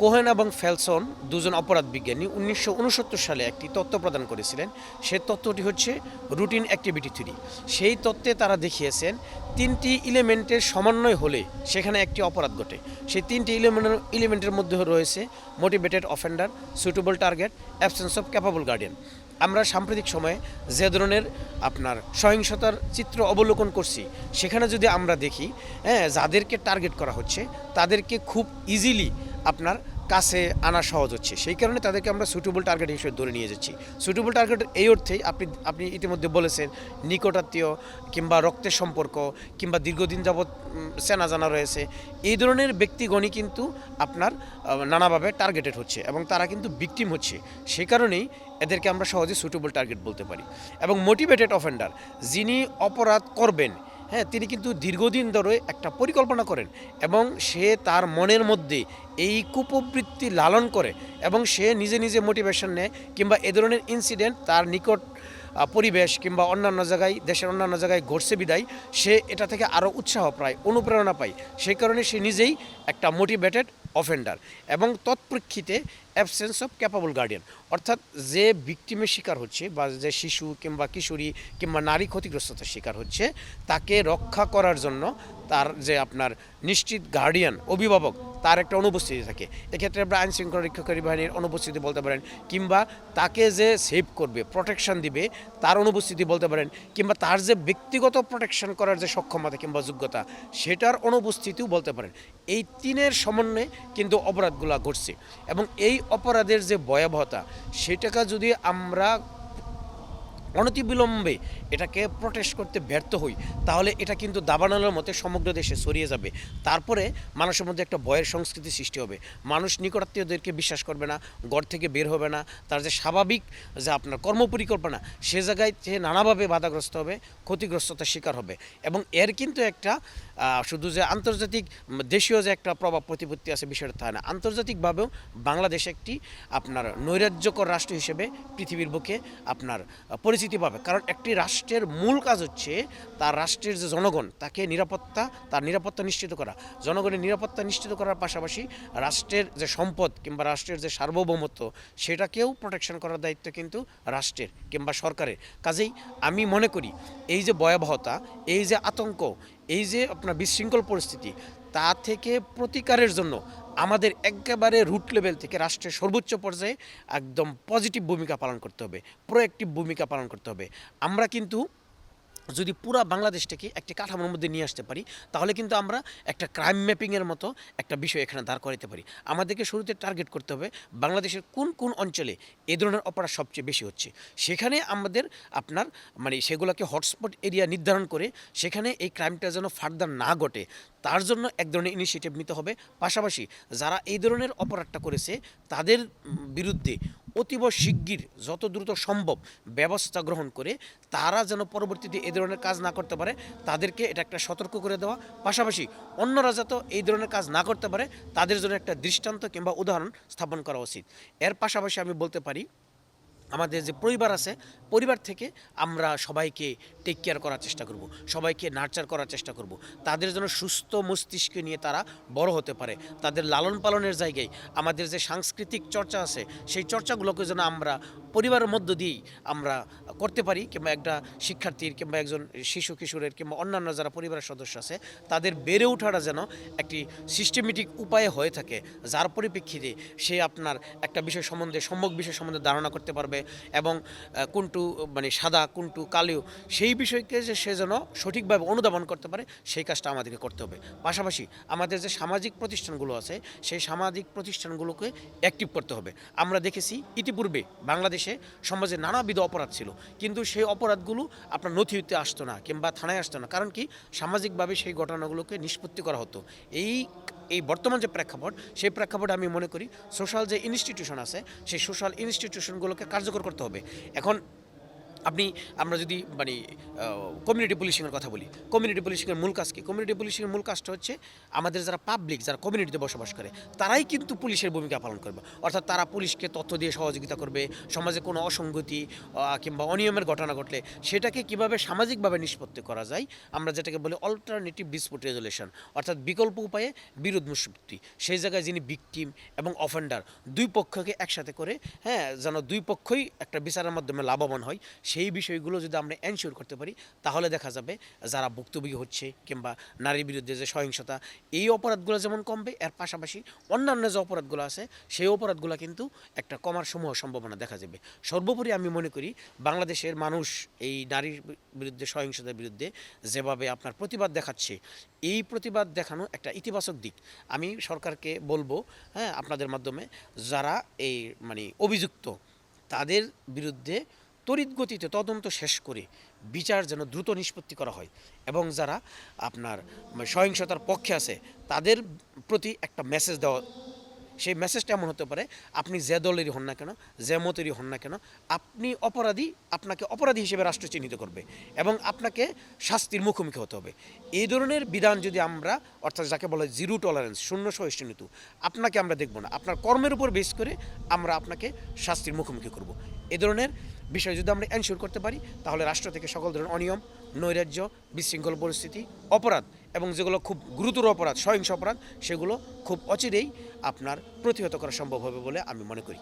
Cohen এবং ফেলসন দুজন অপরাধ বিজ্ঞানী 1969 সালে একটি তত্ত্ব প্রদান করেছিলেন। সে তত্ত্বটি হচ্ছে রুটিন অ্যাক্টিভিটি থিওরি। সেই তত্ত্বে তারা দেখিয়েছেন তিনটি এলিমেন্টের সমন্বয় হলে সেখানে একটি অপরাধ ঘটে। সেই তিনটি এলিমেন্টের মধ্যে রয়েছে motivated offender, suitable target, absence of capable guardian. আমরা সাম্প্রতিক সময়ে যে ধরনের আপনার সহিংসতার চিত্র অবলোকন করছি, সেখানে যদি আমরা দেখি যাদেরকে টার্গেট করা হচ্ছে তাদেরকে খুব ইজিলি আপনার কাছে আনা সহজ হচ্ছে। সেই কারণে তাদেরকে আমরা সুটেবল টার্গেট হিসেবে ধরে নিয়ে যাচ্ছি। সুটেবল টার্গেট এই অর্থেই আপনি ইতিমধ্যে বলেছেন নিকটাত্মীয় কিংবা রক্তের সম্পর্ক কিংবা দীর্ঘদিন যাবৎ চেনা জানা রয়েছে, এই ধরনের ব্যক্তিগণই কিন্তু আপনার নানাভাবে টার্গেটেড হচ্ছে এবং তারা কিন্তু ভিকটিম হচ্ছে। সেই কারণেই এদেরকে আমরা সহজে সুটেবল টার্গেট বলতে পারি। এবং মোটিভেটেড অফেন্ডার, যিনি অপরাধ করবেন তিনি কিন্তু দীর্ঘদিন ধরে একটা পরিকল্পনা করেন এবং সে তার মনের মধ্যে এই কুপ্রবৃত্তি লালন করে এবং সে নিজে নিজে মোটিভেশন নেয় কিংবা এ ধরনের ইনসিডেন্ট তার নিকট পরিবেশ কিংবা অন্যান্য জায়গায় দেশের অন্যান্য জায়গায় ঘটছে বিদায় সে এটা থেকে আরও উৎসাহ পায়, অনুপ্রেরণা পায়। সেই কারণে সে নিজেই একটা মোটিভেটেড অফেন্ডার। এবং তৎপ্রেক্ষিতে অ্যাবসেন্স অফ ক্যাপাবল গার্ডিয়ান, অর্থাৎ যে ভিকটিমের শিকার হচ্ছে বা যে শিশু কিংবা কিশোরী কিংবা নারী ক্ষতিগ্রস্ততার শিকার হচ্ছে, তাকে রক্ষা করার জন্য তার যে আপনার নিশ্চিত গার্ডিয়ান, অভিভাবক, তার একটা অনুপস্থিতি থাকে। এক্ষেত্রে আমরা আইন শৃঙ্খলা রক্ষাকারী বাহিনীর অনুপস্থিতি বলতে পারেন, কিংবা তাকে যে সেভ করবে, প্রোটেকশন দিবে, তার অনুপস্থিতি বলতে পারেন, কিংবা তার যে ব্যক্তিগত প্রোটেকশন করার যে সক্ষমতা কিংবা যোগ্যতা, সেটার অনুপস্থিতিও বলতে পারেন। এই তিনের সমন্বয়ে কিন্তু অপরাধগুলো ঘটছে এবং এই অপরাধের যে ভয়াবহতা, সেটাকে যদি আমরা অনতিবিলম্বে এটাকে প্রোটেস্ট করতে ব্যর্থ হই, তাহলে এটা কিন্তু দাবানলের মতো সমগ্র দেশে ছড়িয়ে যাবে। তারপরে মানুষের মধ্যে একটা ভয়ের সংস্কৃতি সৃষ্টি হবে। মানুষ নিকটাত্মীয়দেরকে বিশ্বাস করবে না, ঘর থেকে বের হবে না, তার যে স্বাভাবিক যে আপনার কর্মপরিকল্পনা, সে জায়গায় সে নানাভাবে বাধাগ্রস্ত হবে, ক্ষতিগ্রস্ততার শিকার হবে। এবং এর কিন্তু একটা শুধু যে আন্তর্জাতিক দেশীয় যে একটা প্রভাব প্রতিপত্তি আছে বিষয়টা তা না, আন্তর্জাতিকভাবেও বাংলাদেশ একটি আপনার নৈরাজ্যকর রাষ্ট্র হিসেবে পৃথিবীর বুকে আপনার পরিচিতি পাবে। কারণ একটি রাষ্ট্রের মূল কাজ হচ্ছে তার রাষ্ট্রের যে জনগণ, তাকে নিরাপত্তা, তার নিরাপত্তা নিশ্চিত করা। জনগণের নিরাপত্তা নিশ্চিত করার পাশাপাশি রাষ্ট্রের যে সম্পদ কিংবা রাষ্ট্রের যে সার্বভৌমত্ব, সেটাকেও প্রোটেকশন করার দায়িত্ব কিন্তু রাষ্ট্রের কিংবা সরকারের। কাজেই আমি মনে করি এই যে ভয়াবহতা, এই যে আতঙ্ক, এই যে আপনার বিশৃঙ্খল পরিস্থিতি, তা থেকে প্রতিকারের জন্য আমাদের একেবারে রুট লেভেল থেকে রাষ্ট্রের সর্বোচ্চ পর্যায়ে একদম পজিটিভ ভূমিকা পালন করতে হবে, প্রোঅ্যাক্টিভ ভূমিকা পালন করতে হবে। আমরা কিন্তু যদি পুরা বাংলাদেশটাকে একটি কাঠামোর মধ্যে নিয়ে আসতে পারি, তাহলে কিন্তু আমরা একটা ক্রাইম ম্যাপিংয়ের মতো একটা বিষয় এখানে দাঁড় করাতে পারি। আমাদেরকে শুরুতে টার্গেট করতে হবে বাংলাদেশের কোন কোন অঞ্চলে এ ধরনের অপরাধ সবচেয়ে বেশি হচ্ছে। সেখানে আমাদের আপনার সেগুলোকে হটস্পট এরিয়া নির্ধারণ করে সেখানে এই ক্রাইমটা যেন ফার্দার না ঘটে, তার জন্য এক ধরনের ইনিশিয়েটিভ নিতে হবে। পাশাপাশি যারা এই ধরনের অপরাধটা করেছে তাদের বিরুদ্ধে অতীব শিগগির যত দ্রুত সম্ভব ব্যবস্থা গ্রহণ করে তারা যেন পরবর্তীতে এই ধরনের কাজ না করতে পারে, তাদেরকে এটা একটা সতর্ক করে দেওয়া। পাশাপাশি অন্যরা যাতে এই ধরনের কাজ না করতে পারে তাদের জন্য একটা দৃষ্টান্ত কিংবা উদাহরণ স্থাপন করা উচিত। এর পাশাপাশি আমি বলতে পারি আমাদের যে পরিবার আছে, পরিবার থেকে আমরা সবাইকে টেক কেয়ার করার চেষ্টা করব, সবাইকে নার্চার করার চেষ্টা করব, তাদের যেন সুস্থ মস্তিষ্ক নিয়ে তারা বড় হতে পারে। তাদের লালন পালনের জায়গায় আমাদের যে সাংস্কৃতিক চর্চা আছে, সেই চর্চাগুলোকে যেন আমরা পরিবারের মধ্য দিয়েই আমরা করতে পারি, কিংবা একটা শিক্ষার্থীর কিংবা একজন শিশু কিশোরের কিংবা অন্যান্য যারা পরিবারের সদস্য আছে তাদের বেড়ে ওঠাটা যেন একটি সিস্টেমেটিক উপায়ে হয়ে থাকে, যার পরিপ্রেক্ষিতে সে আপনার একটা বিষয় সম্বন্ধে, সম্যক বিষয় সম্বন্ধে ধারণা করতে পারবে এবং কোনটু সাদা কোনটু কালো, সেই বিষয়কে যে সে যেন সঠিকভাবে অনুধাবন করতে পারে, সেই কাজটা আমাদেরকে করতে হবে। পাশাপাশি আমাদের যে সামাজিক প্রতিষ্ঠানগুলো আছে, সেই সামাজিক প্রতিষ্ঠানগুলোকে অ্যাক্টিভ করতে হবে। আমরা দেখেছি ইতিপূর্বে বাংলাদেশে সমাজে নানাবিধ অপরাধ ছিল, কিন্তু সেই অপরাধগুলো আপনার নথিতে আসতো না কিংবা থানায় আসতো না। কারণ কি, সামাজিকভাবে সেই ঘটনাগুলোকে নিষ্পত্তি করা হতো। এই বর্তমান যে প্রেক্ষাপট, সেই প্রেক্ষাপটে আমি মনে করি সোশ্যাল যে ইনস্টিটিউশন আছে, সেই সোশ্যাল ইনস্টিটিউশনগুলোকে কার্যকর করতে হবে। এখন আপনি আমরা যদি মানে কমিউনিটি পুলিশিংয়ের কথা বলি, কমিউনিটি পুলিশিংয়ের মূল কাজ কি? কমিউনিটি পুলিশিংয়ের মূল কাজটা হচ্ছে আমাদের যারা পাবলিক, যারা কমিউনিটিতে বসবাস করে, তারাই কিন্তু পুলিশের ভূমিকা পালন করবে। অর্থাৎ তারা পুলিশকে তথ্য দিয়ে সহযোগিতা করবে, সমাজে কোনো অসঙ্গতি কিংবা অনিয়মের ঘটনা ঘটলে সেটাকে কিভাবে সামাজিকভাবে নিষ্পত্তি করা যায়, আমরা যেটাকে বলি অল্টারনেটিভ ডিসপিউট রেজলিউশন, অর্থাৎ বিকল্প উপায়ে বিরোধ নিষ্পত্তি। সেই জায়গায় যিনি ভিকটিম এবং অফেন্ডার দুই পক্ষকে একসাথে করে, হ্যাঁ, যেন দুই পক্ষই একটা বিচারের মাধ্যমে লাভবান হয়, সেই বিষয়গুলো যদি আমরা এনশিওর করতে পারি, তাহলে দেখা যাবে যারা ভুক্তভোগী হচ্ছে কিংবা নারীর বিরুদ্ধে যে সহিংসতা, এই অপরাধগুলো যেমন কমবে, এর পাশাপাশি অন্যান্য যে অপরাধগুলো আছে সেই অপরাধগুলো কিন্তু একটা কমার সমূহ সম্ভাবনা দেখা যাবে। সর্বোপরি আমি মনে করি বাংলাদেশের মানুষ এই নারীর বিরুদ্ধে সহিংসতার বিরুদ্ধে যেভাবে আপনার প্রতিবাদ দেখাচ্ছে, এই প্রতিবাদ দেখানো একটা ইতিবাচক দিক। আমি সরকারকে বলবো, হ্যাঁ, আপনাদের মাধ্যমে, যারা এই মানে অভিযুক্ত তাদের বিরুদ্ধে তড়িৎ গতিতে তদন্ত শেষ করে বিচার যেন দ্রুত নিষ্পত্তি করা হয়, এবং যারা আপনার সহিংসতার পক্ষে আছে তাদের প্রতি একটা মেসেজ দেওয়া। সেই মেসেজটা এমন হতে পারে, আপনি যে দলেরই হন না কেন, যে মতেরই হন না কেন, আপনি অপরাধী, আপনাকে অপরাধী হিসেবে রাষ্ট্র চিহ্নিত করবে এবং আপনাকে শাস্তির মুখোমুখি হতে হবে। এই ধরনের বিধান যদি আমরা, অর্থাৎ যাকে বলে জিরো টলারেন্স, শূন্য সহিষ্ণুতা, আপনাকে আমরা দেখব না, আপনার কর্মের উপর বেস করে আমরা আপনাকে শাস্তির মুখোমুখি করব। এ ধরনের বিষয় যদি আমরা এনশিওর করতে পারি, তাহলে রাষ্ট্র থেকে সকল ধরনের অনিয়ম, নৈরাজ্য, বিশৃঙ্খল পরিস্থিতি, অপরাধ এবং যেগুলো খুব গুরুতর অপরাধ, সহিংস অপরাধ, সেগুলো খুব অচিরেই আপনার প্রতিহত করা সম্ভব হবে বলে আমি মনে করি।